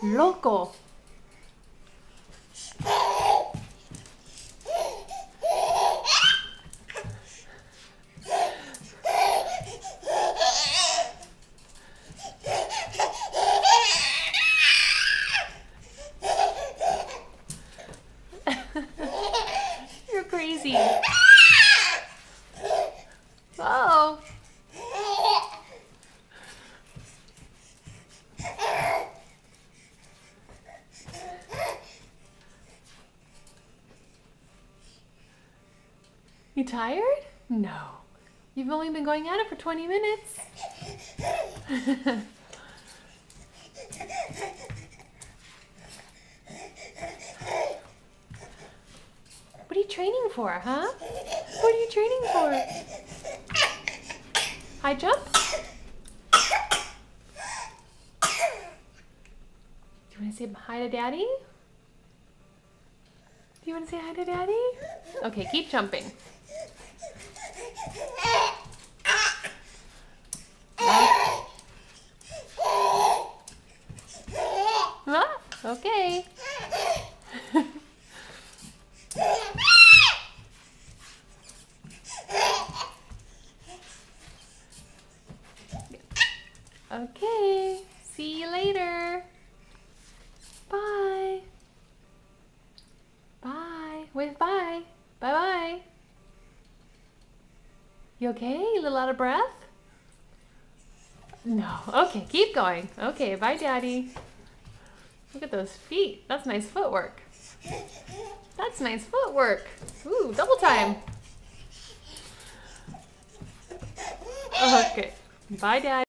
Loco. You're crazy. Oh. You tired? No. You've only been going at it for 20 minutes. What are you training for, huh? What are you training for? High jump? Do you want to say hi to Daddy? Do you want to say hi to Daddy? Okay, keep jumping. Ah, okay. Okay, see you later. Bye. Bye. Wave bye. Bye-bye. You okay? A little out of breath? No. Okay, keep going. Okay, bye, Daddy. Look at those feet. That's nice footwork. That's nice footwork. Ooh, double time. Okay. Bye, Daddy.